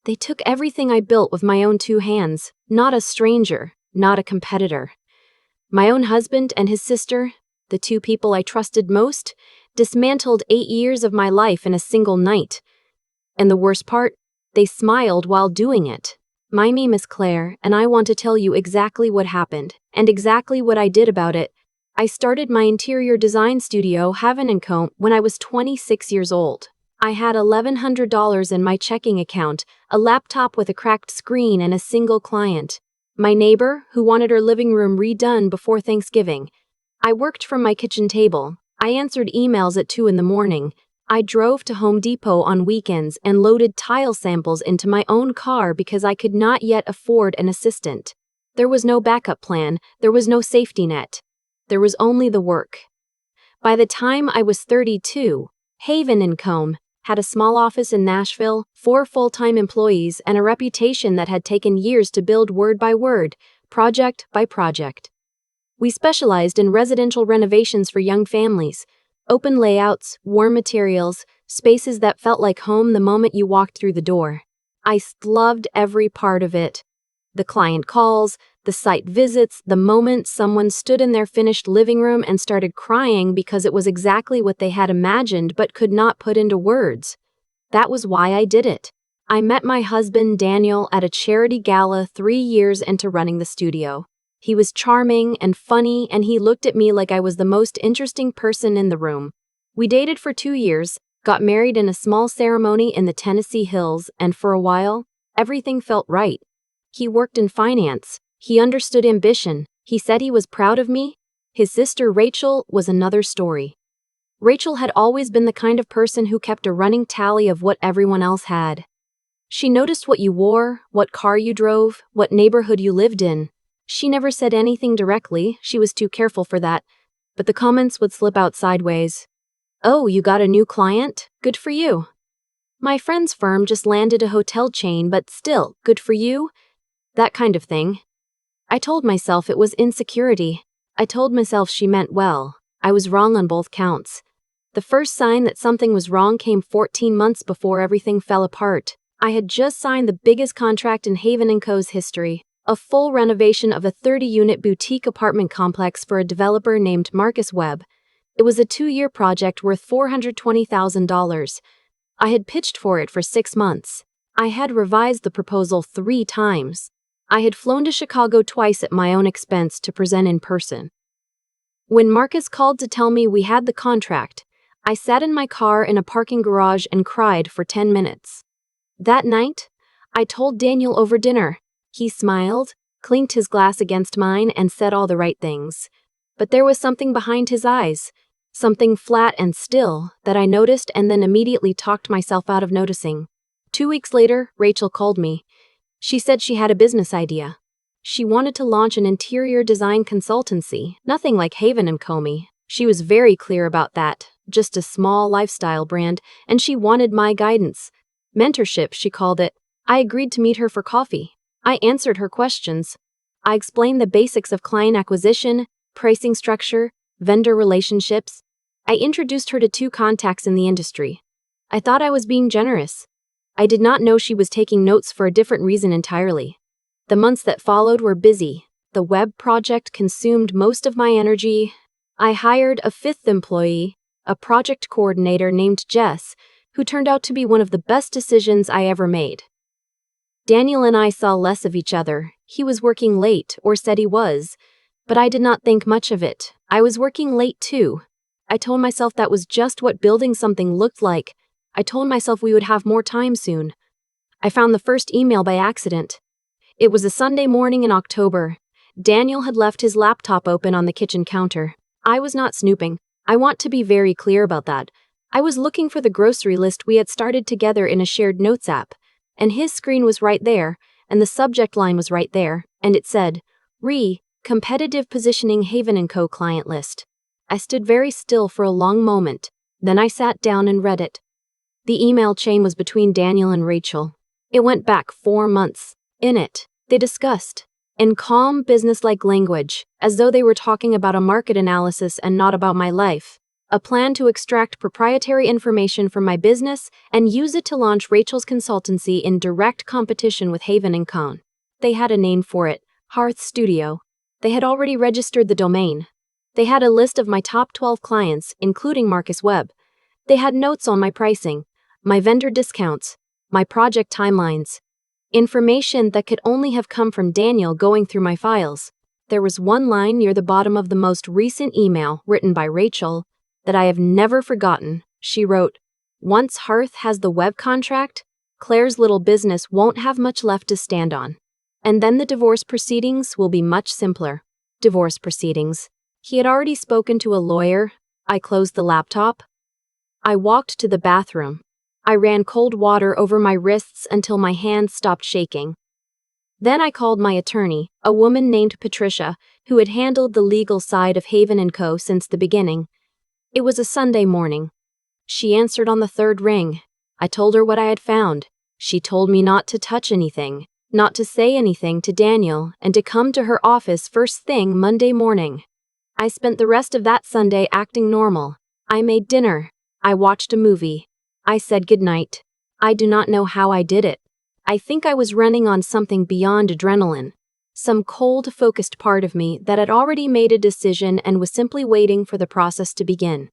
They took everything I built with my own two hands, not a stranger, not a competitor. My own husband and his sister, the two people I trusted most, dismantled 8 years of my life in a single night. And the worst part, they smiled while doing it. My name is Claire, and I want to tell you exactly what happened, and exactly what I did about it. I started my interior design studio, Heaven & Co., when I was 26 years old. I had $1,100 in my checking account, a laptop with a cracked screen, and a single client. My neighbor, who wanted her living room redone before Thanksgiving. I worked from my kitchen table. I answered emails at 2 in the morning. I drove to Home Depot on weekends and loaded tile samples into my own car because I could not yet afford an assistant. There was no backup plan, there was no safety net. There was only the work. By the time I was 32, Heaven & Co. had a small office in Nashville, 4 full-time employees, and a reputation that had taken years to build word by word, project by project. We specialized in residential renovations for young families. Open layouts, warm materials, spaces that felt like home the moment you walked through the door. I loved every part of it. The client calls, the site visits, the moment someone stood in their finished living room and started crying because it was exactly what they had imagined but could not put into words. That was why I did it. I met my husband Daniel at a charity gala 3 years into running the studio. He was charming and funny, and he looked at me like I was the most interesting person in the room. We dated for 2 years, got married in a small ceremony in the Tennessee Hills, and for a while, everything felt right. He worked in finance. He understood ambition. He said he was proud of me. His sister Rachel was another story. Rachel had always been the kind of person who kept a running tally of what everyone else had. She noticed what you wore, what car you drove, what neighborhood you lived in. She never said anything directly, she was too careful for that, but the comments would slip out sideways. "Oh, you got a new client? Good for you." "My friend's firm just landed a hotel chain, but still, good for you." That kind of thing. I told myself it was insecurity. I told myself she meant well. I was wrong on both counts. The first sign that something was wrong came 14 months before everything fell apart. I had just signed the biggest contract in Heaven & Co.'s history. A full renovation of a 30-unit boutique apartment complex for a developer named Marcus Webb. It was a 2-year project worth $420,000. I had pitched for it for 6 months. I had revised the proposal 3 times. I had flown to Chicago twice at my own expense to present in person. When Marcus called to tell me we had the contract, I sat in my car in a parking garage and cried for 10 minutes. That night, I told Daniel over dinner. He smiled, clinked his glass against mine, and said all the right things. But there was something behind his eyes, something flat and still, that I noticed and then immediately talked myself out of noticing. 2 weeks later, Rachel called me. She said she had a business idea. She wanted to launch an interior design consultancy, nothing like Heaven & Co. She was very clear about that, just a small lifestyle brand, and she wanted my guidance. Mentorship, she called it. I agreed to meet her for coffee. I answered her questions. I explained the basics of client acquisition, pricing structure, vendor relationships. I introduced her to 2 contacts in the industry. I thought I was being generous. I did not know she was taking notes for a different reason entirely. The months that followed were busy. The web project consumed most of my energy. I hired a 5th employee, a project coordinator named Jess, who turned out to be one of the best decisions I ever made. Daniel and I saw less of each other. He was working late, or said he was, but I did not think much of it. I was working late too. I told myself that was just what building something looked like. I told myself we would have more time soon. I found the first email by accident. It was a Sunday morning in October. Daniel had left his laptop open on the kitchen counter. I was not snooping. I want to be very clear about that. I was looking for the grocery list we had started together in a shared notes app. And his screen was right there, and the subject line was right there, and it said, Competitive Positioning Heaven & Co. Client List. I stood very still for a long moment, then I sat down and read it. The email chain was between Daniel and Rachel. It went back 4 months. In it, they discussed, in calm, business-like language, as though they were talking about a market analysis and not about my life. a plan to extract proprietary information from my business and use it to launch Rachel's consultancy in direct competition with Haven & Co. They had a name for it, Hearth Studio. They had already registered the domain. They had a list of my top 12 clients, including Marcus Webb. They had notes on my pricing, my vendor discounts, my project timelines. Information that could only have come from Daniel going through my files. There was one line near the bottom of the most recent email written by Rachel that I have never forgotten. She wrote, "Once Hearth has the web contract, Claire's little business won't have much left to stand on. And then the divorce proceedings will be much simpler." Divorce proceedings. He had already spoken to a lawyer. I closed the laptop. I walked to the bathroom. I ran cold water over my wrists until my hands stopped shaking. Then I called my attorney, a woman named Patricia, who had handled the legal side of Haven & Co. since the beginning. It was a Sunday morning. She answered on the third ring. I told her what I had found. She told me not to touch anything, not to say anything to Daniel, and to come to her office first thing Monday morning. I spent the rest of that Sunday acting normal. I made dinner. I watched a movie. I said goodnight. I do not know how I did it. I think I was running on something beyond adrenaline. Some cold, focused part of me that had already made a decision and was simply waiting for the process to begin.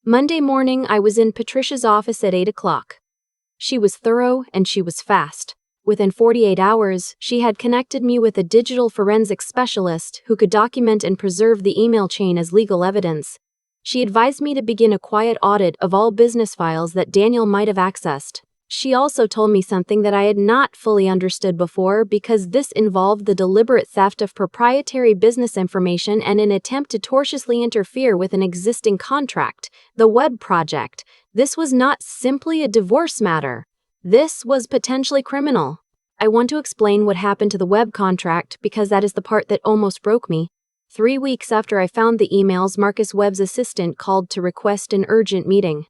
Monday morning, I was in Patricia's office at 8 o'clock. She was thorough and she was fast. Within 48 hours, she had connected me with a digital forensics specialist who could document and preserve the email chain as legal evidence. She advised me to begin a quiet audit of all business files that Daniel might have accessed. She also told me something that I had not fully understood before because this involved the deliberate theft of proprietary business information and an attempt to tortiously interfere with an existing contract, the web project. This was not simply a divorce matter. This was potentially criminal. I want to explain what happened to the web contract because that is the part that almost broke me. 3 weeks after I found the emails, Marcus Webb's assistant called to request an urgent meeting.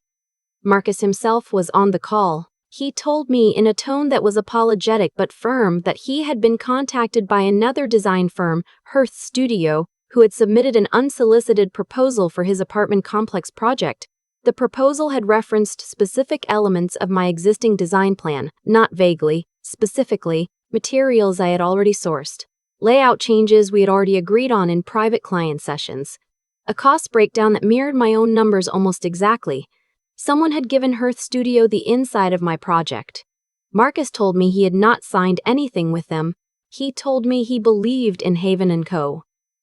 Marcus himself was on the call. He told me in a tone that was apologetic but firm that he had been contacted by another design firm, Hearth Studio, who had submitted an unsolicited proposal for his apartment complex project. The proposal had referenced specific elements of my existing design plan, not vaguely, specifically, materials I had already sourced, layout changes we had already agreed on in private client sessions, a cost breakdown that mirrored my own numbers almost exactly. Someone had given Hearth Studio the inside of my project. Marcus told me he had not signed anything with them. He told me he believed in Haven & Co.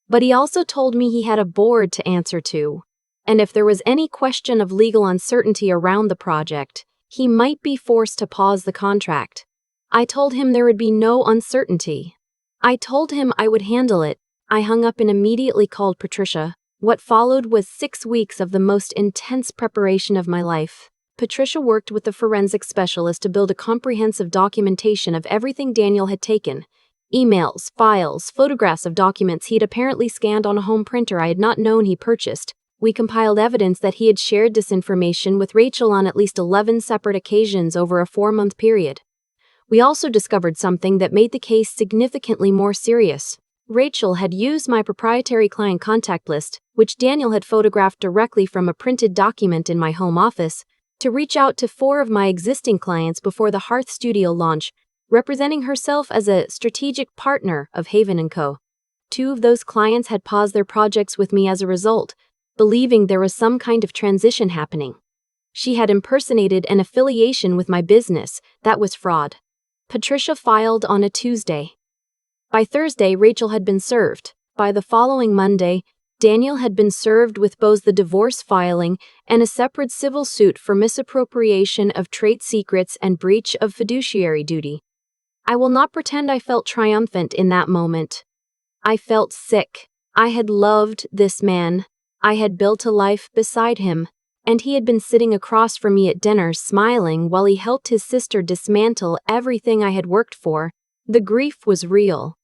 But he also told me he had a board to answer to. And if there was any question of legal uncertainty around the project, he might be forced to pause the contract. I told him there would be no uncertainty. I told him I would handle it. I hung up and immediately called Patricia. What followed was 6 weeks of the most intense preparation of my life. Patricia worked with the forensic specialist to build a comprehensive documentation of everything Daniel had taken. Emails, files, photographs of documents he'd apparently scanned on a home printer I had not known he purchased. We compiled evidence that he had shared this information with Rachel on at least 11 separate occasions over a 4-month period. We also discovered something that made the case significantly more serious. Rachel had used my proprietary client contact list, which Daniel had photographed directly from a printed document in my home office, to reach out to 4 of my existing clients before the Hearth Studio launch, representing herself as a strategic partner of Haven & Co. 2 of those clients had paused their projects with me as a result, believing there was some kind of transition happening. She had impersonated an affiliation with my business. That was fraud. Patricia filed on a Tuesday. By Thursday, Rachel had been served. By the following Monday, Daniel had been served with both the divorce filing and a separate civil suit for misappropriation of trade secrets and breach of fiduciary duty. I will not pretend I felt triumphant in that moment. I felt sick. I had loved this man. I had built a life beside him, and he had been sitting across from me at dinner smiling while he helped his sister dismantle everything I had worked for. The grief was real.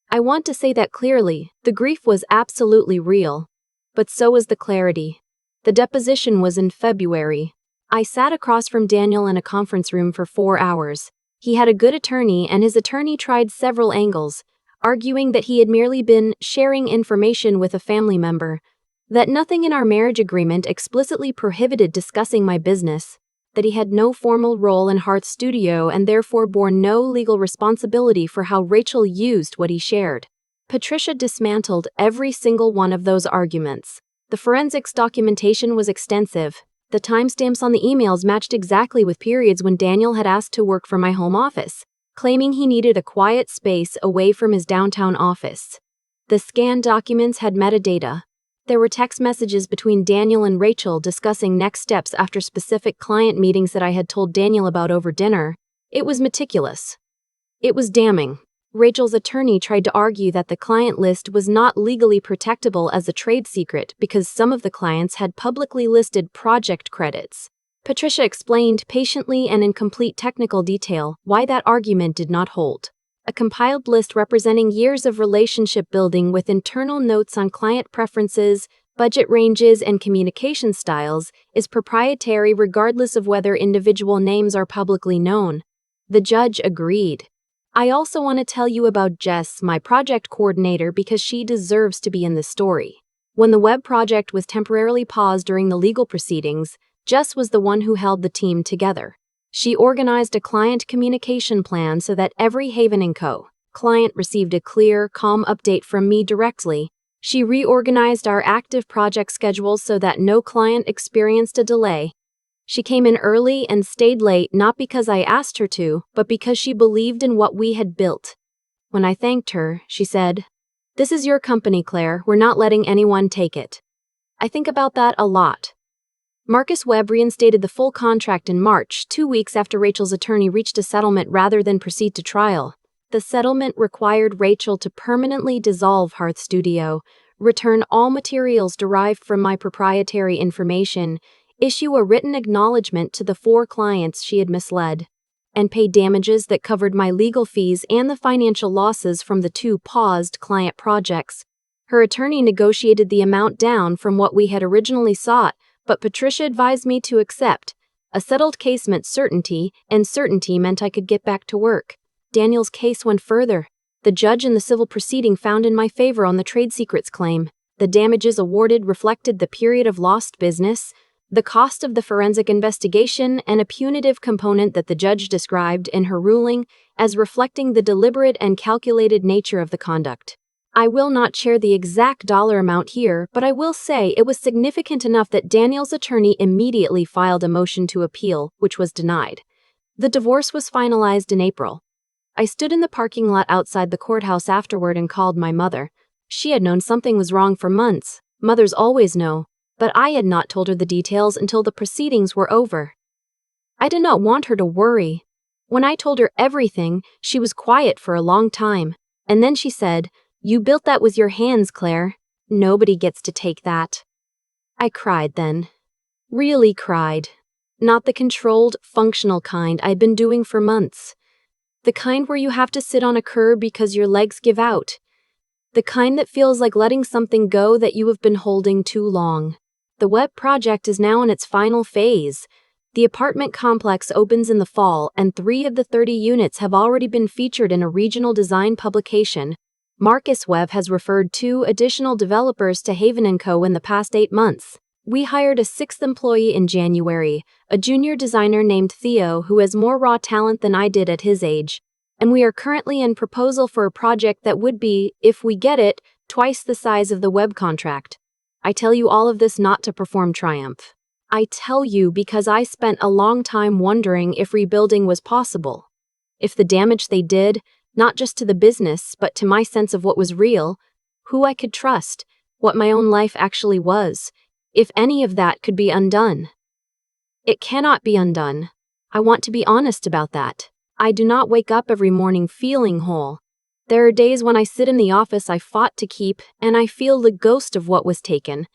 I want to say that clearly, the grief was absolutely real. But so was the clarity. The deposition was in February. I sat across from Daniel in a conference room for 4 hours. He had a good attorney and his attorney tried several angles, arguing that he had merely been sharing information with a family member. that nothing in our marriage agreement explicitly prohibited discussing my business, that he had no formal role in Hearth's studio and therefore bore no legal responsibility for how Rachel used what he shared. Patricia dismantled every single one of those arguments. The forensics documentation was extensive. The timestamps on the emails matched exactly with periods when Daniel had asked to work from my home office, claiming he needed a quiet space away from his downtown office. The scanned documents had metadata. There were text messages between Daniel and Rachel discussing next steps after specific client meetings that I had told Daniel about over dinner. It was meticulous. It was damning. Rachel's attorney tried to argue that the client list was not legally protectable as a trade secret because some of the clients had publicly listed project credits. Patricia explained patiently and in complete technical detail why that argument did not hold. A compiled list representing years of relationship building with internal notes on client preferences, budget ranges, and communication styles is proprietary regardless of whether individual names are publicly known. The judge agreed. I also want to tell you about Jess, my project coordinator, because she deserves to be in this story. When the web project was temporarily paused during the legal proceedings, Jess was the one who held the team together. She organized a client communication plan so that every Haven & Co. client received a clear, calm update from me directly. She reorganized our active project schedules so that no client experienced a delay. She came in early and stayed late not because I asked her to, but because she believed in what we had built. When I thanked her, she said, "This is your company, Claire. We're not letting anyone take it." I think about that a lot. Marcus Webb reinstated the full contract in March, 2 weeks after Rachel's attorney reached a settlement rather than proceed to trial. The settlement required Rachel to permanently dissolve Hearth Studio, return all materials derived from my proprietary information, issue a written acknowledgement to the 4 clients she had misled, and pay damages that covered my legal fees and the financial losses from the 2 paused client projects. Her attorney negotiated the amount down from what we had originally sought, but Patricia advised me to accept. A settled case meant certainty, and certainty meant I could get back to work. Daniel's case went further. The judge in the civil proceeding found in my favor on the trade secrets claim. The damages awarded reflected the period of lost business, the cost of the forensic investigation, and a punitive component that the judge described in her ruling as reflecting the deliberate and calculated nature of the conduct. I will not share the exact dollar amount here, but I will say it was significant enough that Daniel's attorney immediately filed a motion to appeal, which was denied. The divorce was finalized in April. I stood in the parking lot outside the courthouse afterward and called my mother. She had known something was wrong for months. Mothers always know, but I had not told her the details until the proceedings were over. I did not want her to worry. When I told her everything, she was quiet for a long time, and then she said, "You built that with your hands, Claire. Nobody gets to take that." I cried then. Really cried. Not the controlled, functional kind I'd been doing for months. The kind where you have to sit on a curb because your legs give out. The kind that feels like letting something go that you have been holding too long. The web project is now in its final phase. The apartment complex opens in the fall, and 3 of the 30 units have already been featured in a regional design publication. Marcus Webb has referred 2 additional developers to Haven & Co. in the past 8 months. We hired a 6th employee in January, a junior designer named Theo who has more raw talent than I did at his age. And we are currently in proposal for a project that would be, if we get it, twice the size of the web contract. I tell you all of this not to perform triumph. I tell you because I spent a long time wondering if rebuilding was possible. If the damage they did, not just to the business, but to my sense of what was real, who I could trust, what my own life actually was, if any of that could be undone. It cannot be undone. I want to be honest about that. I do not wake up every morning feeling whole. There are days when I sit in the office I fought to keep, and I feel the ghost of what was taken.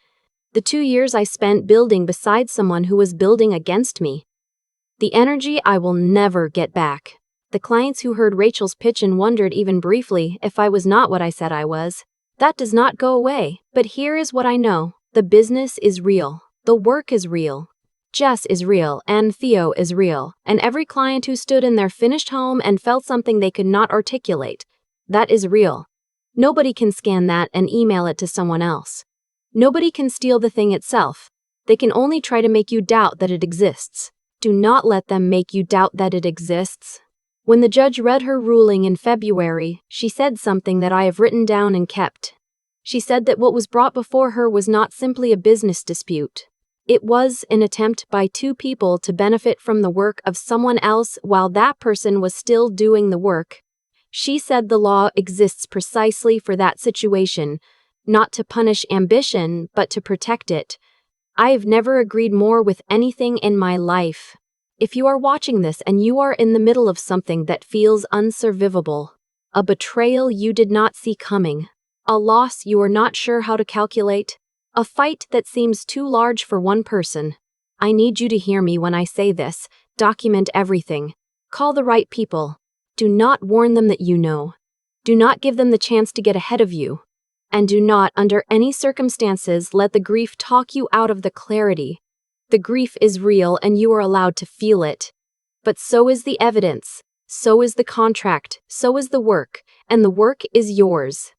The 2 years I spent building beside someone who was building against me. The energy I will never get back. The clients who heard Rachel's pitch and wondered even briefly if I was not what I said I was. That does not go away, but here is what I know. The business is real. The work is real. Jess is real, and Theo is real, and every client who stood in their finished home and felt something they could not articulate. That is real. Nobody can scan that and email it to someone else. Nobody can steal the thing itself. They can only try to make you doubt that it exists. Do not let them make you doubt that it exists. When the judge read her ruling in February, she said something that I have written down and kept. She said that what was brought before her was not simply a business dispute. It was an attempt by two people to benefit from the work of someone else while that person was still doing the work. She said the law exists precisely for that situation, not to punish ambition, but to protect it. I have never agreed more with anything in my life. If you are watching this and you are in the middle of something that feels unsurvivable, a betrayal you did not see coming, a loss you are not sure how to calculate, a fight that seems too large for one person, I need you to hear me when I say this. Document everything. Call the right people. Do not warn them that you know. Do not give them the chance to get ahead of you. And do not, under any circumstances, let the grief talk you out of the clarity. The grief is real and you are allowed to feel it. But so is the evidence, so is the contract, so is the work, and the work is yours.